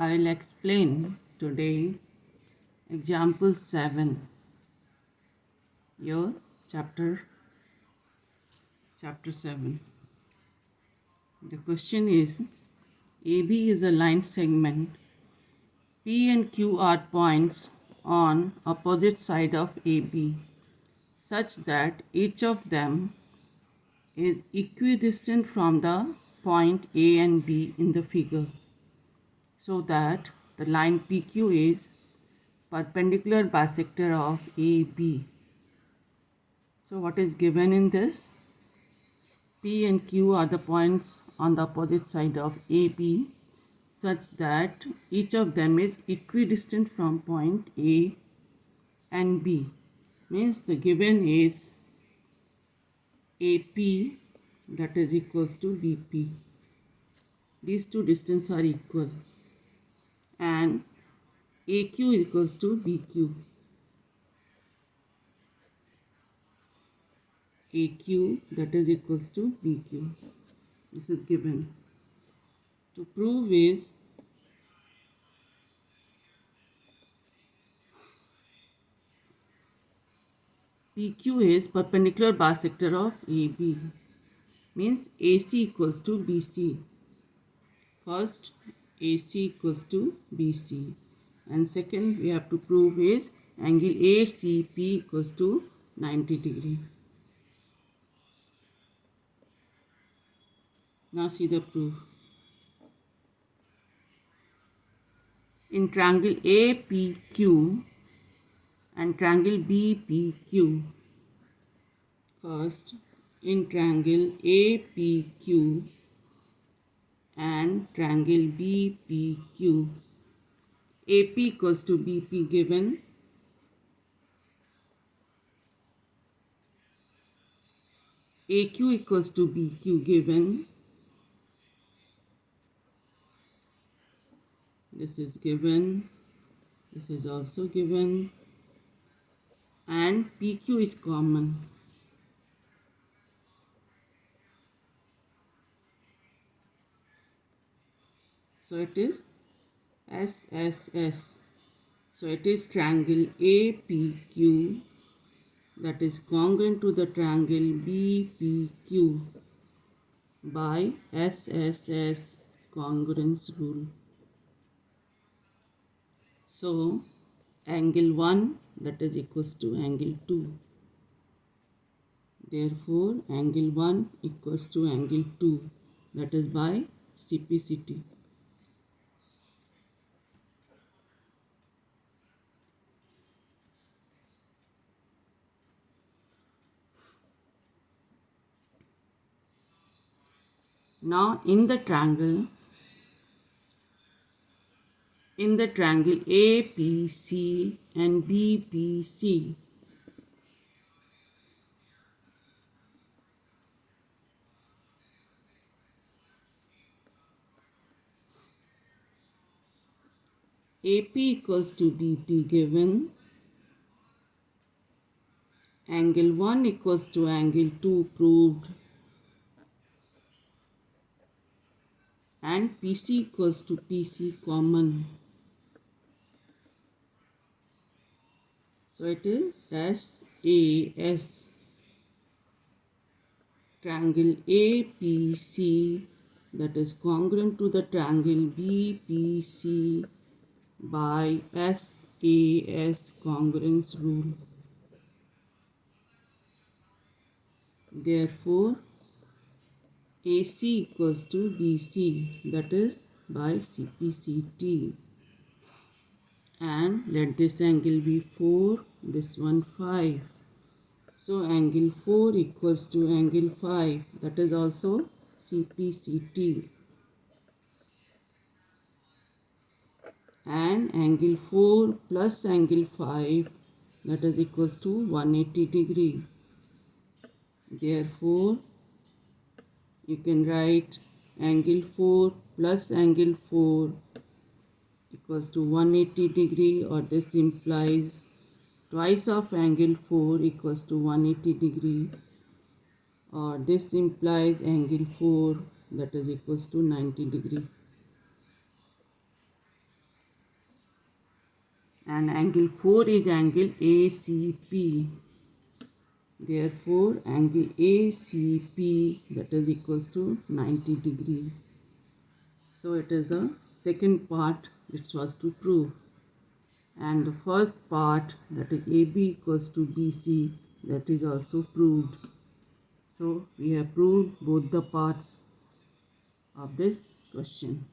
I'll explain today example 7, your chapter 7. The question is, AB is a line segment. P and Q are points on opposite side of AB such that each of them is equidistant from the point A and B in the figure, so that the line PQ is perpendicular bisector of AB. So what is given in this? P and Q are the points on the opposite side of AB such that each of them is equidistant from point A and B. Means the given is AP, that is equals to BP. These two distances are equal, and AQ equals to BQ. AQ, that is equals to BQ. This is given. To prove is, PQ is perpendicular bisector of AB. Means AC equals to BC. First, AC equals to BC. And second, we have to prove is angle ACP equals to 90 degree. Now see the proof. In triangle APQ and triangle BPQ, first in triangle APQ and triangle BPQ, AP equals to BP given, AQ equals to BQ given, this is given, this is also given, and PQ is common. So it is SSS. So it is triangle APQ that is congruent to the triangle BPQ by SSS congruence rule. So angle 1, that is equals to angle 2. Therefore angle 1 equals to angle 2, that is by CPCT. Now in the triangle APC and BPC, AP equals to BP given, angle 1 equals to angle 2 proved, and PC equals to PC common. So it is SAS. Triangle APC that is congruent to the triangle BPC by SAS congruence rule. Therefore, AC equals to BC, that is by CPCT. And let this angle be 4, this one 5. So angle 4 equals to angle 5, that is also CPCT. And angle 4 plus angle 5, that is equals to 180 degree. Therefore, you can write angle 4 plus angle 4 equals to 180 degree, or this implies twice of angle 4 equals to 180 degree, or this implies angle 4 that is equals to 90 degree. and angle 4 is angle ACP. Therefore, angle ACP, that is equals to 90 degree. So it is a second part which was to prove. And the first part, that is AB equals to BC, that is also proved. So we have proved both the parts of this question.